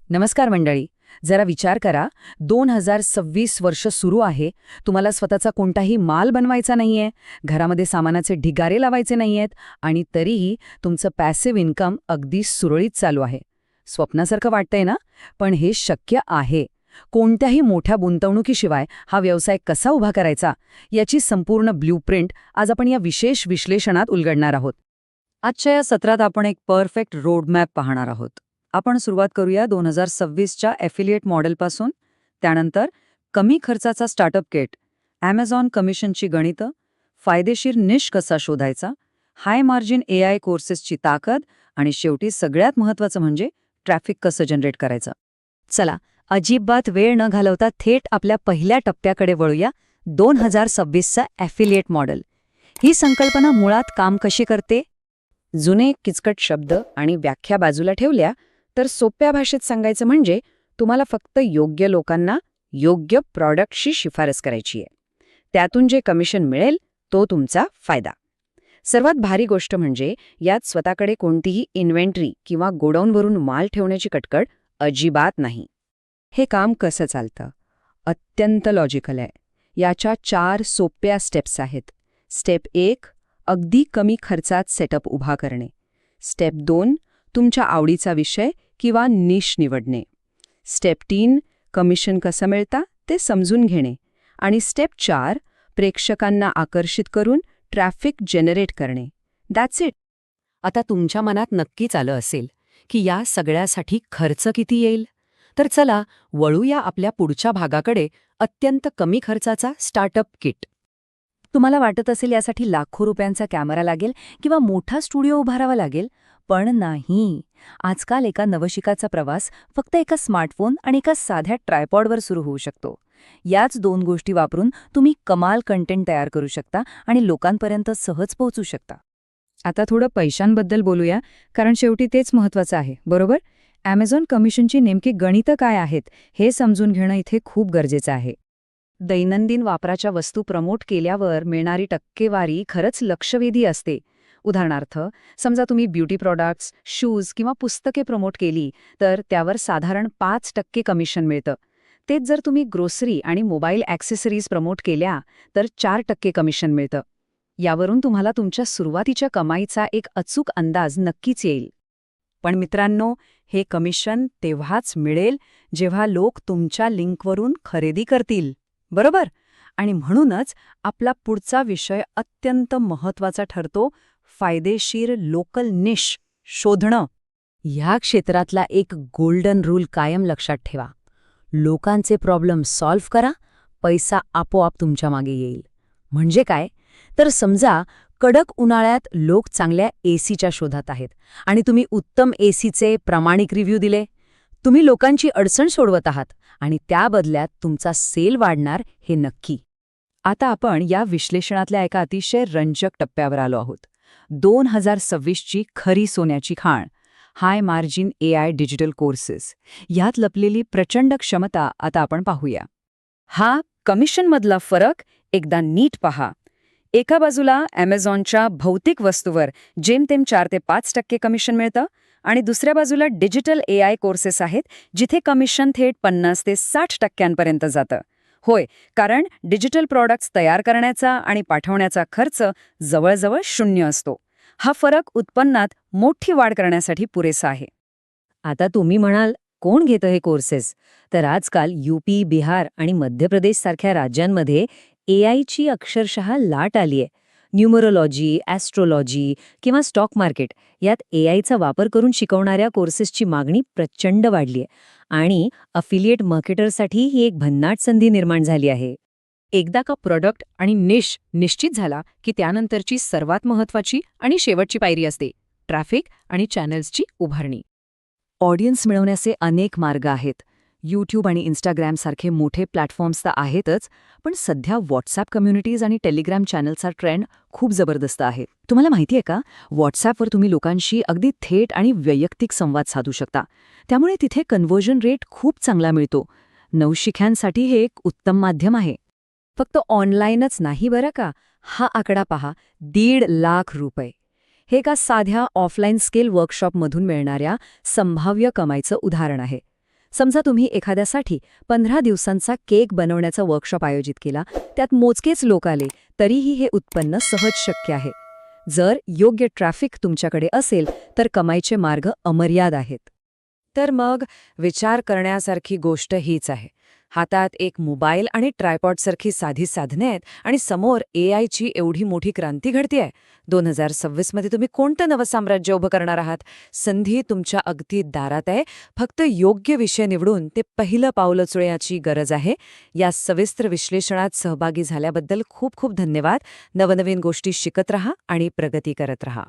नमस्कार मंडळी. जरा विचार करा, 2026 वर्ष सुरू आहे, तुम्हाला स्वतःचा कोणताही माल बनवायचा नाहीये, घरामध्ये सामानाचे ढिगारे लावायचे नाहीयेत आणि तरीही तुमचं पॅसिव्ह इन्कम अगदी सुरळीत चालू आहे. स्वप्नासारखं वाटतंय ना? पण हे शक्य आहे. कोणत्याही मोठ्या गुंतवणुकीशिवाय हा व्यवसाय कसा उभा करायचा, याची संपूर्ण ब्लूप्रिंट आज आपण या विशेष विश्लेषणात उलगडणार आहोत. आजच्या या सत्रात आपण एक परफेक्ट रोडमॅप पाहणार आहोत. आपण सुरुवात करूया 2026च्या एफिलिएट मॉडेलपासून. त्यानंतर कमी खर्चाचा स्टार्टअप किट, ॲमेझॉन कमिशनची गणितं, फायदेशीर निश कसा शोधायचा, हाय मार्जिन AI कोर्सेसची ताकद आणि शेवटी सगळ्यात महत्त्वाचं म्हणजे ट्रॅफिक कसं जनरेट करायचं. चला, अजिबात वेळ न घालवता थेट आपल्या पहिल्या टप्प्याकडे वळूया. 2026चा एफिलिएट मॉडेल. ही संकल्पना मुळात काम कशी करते? जुने किचकट शब्द आणि व्याख्या बाजूला ठेवल्या तर सोप्या भाषेत सांगायचं म्हणजे तुम्हाला फक्त योग्य लोकांना योग्य प्रॉडक्टची शिफारस करायची आहे. त्यातून जे कमिशन मिळेल तो तुमचा फायदा. सर्वात भारी गोष्ट म्हणजे यात स्वतःकडे कोणतीही इन्व्हेंटरी किंवा गोडाऊनवरून माल ठेवण्याची कटकट अजिबात नाही. हे काम कसं चालतं? अत्यंत लॉजिकल आहे. याच्या 4 सोप्या स्टेप्स आहेत. स्टेप 1, अगदी कमी खर्चात सेटअप उभा करणे. स्टेप 2, तुमच्या आवडीचा विषय किंवा निश निवडणे. स्टेप 3, कमिशन कसं मिळतं ते समजून घेणे. आणि स्टेप 4, प्रेक्षकांना आकर्षित करून ट्रॅफिक जनरेट करणे. That's it. आता तुमच्या मनात नक्कीच आलं असेल की या सगळ्यासाठी खर्च किती येईल. तर चला वळूया आपल्या पुढच्या भागाकडे, अत्यंत कमी खर्चाचा स्टार्टअप किट. तुम्हाला वाटत असेल यासाठी लाखो रुपयांचा कॅमेरा लागेल किंवा मोठा स्टुडिओ उभारावा लागेल, पण नाही. आजकाल एका नवशिकाचा प्रवास फक्त एका स्मार्टफोन आणि एका साध्या ट्रायपॉडवर सुरू होऊ शकतो. याच 2 गोष्टी वापरून तुम्ही कमाल कंटेंट तयार करू शकता आणि लोकांपर्यंत सहज पोहोचू शकता. आता थोडं पैशांबद्दल बोलूया, कारण शेवटी तेच महत्त्वाचं आहे, बरोबर? ॲमेझॉन कमिशनची नेमकी गणितं काय आहेत हे समजून घेणं इथे खूप गरजेचं आहे. दैनंदिन वापराच्या वस्तू प्रमोट केल्यावर मिळणारी टक्केवारी खरंच लक्षवेधी असते. उदाहरणार्थ, समजा तुम्ही ब्युटी प्रॉडक्ट्स, शूज किंवा पुस्तके प्रमोट केली तर त्यावर साधारण 5% कमिशन मिळतं. तेच जर तुम्ही ग्रोसरी आणि मोबाईल ॲक्सेसरीज प्रमोट केल्या तर 4% कमिशन मिळतं. यावरून तुम्हाला तुमच्या सुरुवातीच्या कमाईचा एक अचूक अंदाज नक्कीच येईल. पण मित्रांनो, हे कमिशन तेव्हाच मिळेल जेव्हा लोक तुमच्या लिंकवरून खरेदी करतील, बरोबर? आणि म्हणूनच आपला पुढचा विषय अत्यंत महत्त्वाचा ठरतो, फायदेशीर लोकल निश शोधणं. ह्या क्षेत्रातला एक गोल्डन रूल कायम लक्षात ठेवा. लोकांचे प्रॉब्लेम सॉल्व्ह करा, पैसा आपोआप तुमच्या मागे येईल. म्हणजे काय? तर समजा कडक उन्हाळ्यात लोक चांगल्या एसीच्या शोधात आहेत आणि तुम्ही उत्तम एसीचे प्रामाणिक रिव्ह्यू दिले. तुम्ही लोकांची अडचण सोडवत आहात आणि त्या बदल्यात तुमचा सेल वाढणार हे नक्की. आता आपण या विश्लेषणातल्या एका अतिशय रंजक टप्प्यावर आलो आहोत. 2026ची खरी सोन्याची खाण, हाय मार्जिन AI डिजिटल कोर्सेस. यात लपलेली प्रचंड क्षमता आता आपण पाहूया. हा कमिशनमधला फरक एकदा नीट पहा. एका बाजूला ॲमेझॉनच्या भौतिक वस्तूवर जेमतेम 4 ते 5% कमिशन मिळतं आणि दुसऱ्या बाजूला डिजिटल AI कोर्सेस आहेत जिथे कमिशन थेट 50 ते 60% जातं. होय, कारण डिजिटल प्रॉडक्ट्स तयार करण्याचा आणि पाठवण्याचा खर्च जवळजवळ 0 असतो. हा फरक उत्पन्नात मोठी वाढ करण्यासाठी पुरेसा आहे. आता तुम्ही म्हणाल, कोण घेतं हे कोर्सेस? तर आजकाल UP, बिहार आणि मध्य प्रदेशसारख्या राज्यांमध्ये AIची अक्षरशः लाट आलीय. न्यूमरोलॉजी, ॲस्ट्रोलॉजी किंवा स्टॉक मार्केट यात AIचा वापर करून शिकवणाऱ्या कोर्सेसची मागणी प्रचंड वाढलीय आणि अफिलिएट मार्केटरसाठी ही एक भन्नाट संधी निर्माण झाली आहे. एकदा का प्रॉडक्ट आणि निश निश्चित झाला की त्यानंतरची सर्वात महत्त्वाची आणि शेवटची पायरी असते ट्रॅफिक आणि चॅनल्सची उभारणी. ऑडियन्स मिळवण्याचे अनेक मार्ग आहेत. यूट्यूब आणि इंस्टाग्रामसारखे मोठे प्लॅटफॉर्म्स तर आहेतच, पण सध्या व्हॉट्सॲप कम्युनिटीज आणि टेलिग्राम चॅनलचा ट्रेंड खूप जबरदस्त आहे. तुम्हाला माहिती आहे का, व्हॉट्सॲपवर तुम्ही लोकांशी अगदी थेट आणि वैयक्तिक संवाद साधू शकता. त्यामुळे तिथे कन्व्हर्जन रेट खूप चांगला मिळतो. नवशिक्यांसाठी हे एक उत्तम माध्यम आहे. फक्त ऑनलाईनच नाही बरं का. हा आकडा पहा, 1.5 लाख रुपये. हे एका साध्या ऑफलाईन स्किल वर्कशॉपमधून मिळणाऱ्या संभाव्य कमाईचं उदाहरण आहे. समजा तुम्ही एखाद्यासाठी 15 दिवसांचा केक बनवण्याचा वर्कशॉप आयोजित केला, त्यात मोजकेच लोक आले, तरीही हे उत्पन्न सहज शक्य आहे. जर योग्य ट्रॅफिक तुमच्याकडे असेल तर कमाईचे मार्ग अमर्याद आहेत. तर मग विचार करण्यासारखी गोष्ट हीच आहे. हातात एक मोबाईल आणि ट्रायपॉडसारखी साधी साधने आहेत आणि समोर AIची एवढी मोठी क्रांती घडतेय. 2026 मध्ये तुम्ही कोणतं नवं साम्राज्य उभं करणार आहात? संधी तुमच्या अगदी दारात आहे. फक्त योग्य विषय निवडून ते पहिलं पाऊल उचलण्याची गरज आहे. या सविस्तर विश्लेषणात सहभागी झाल्याबद्दल खूप खूप धन्यवाद. नवनवीन गोष्टी शिकत रहा आणि प्रगती करत रहा.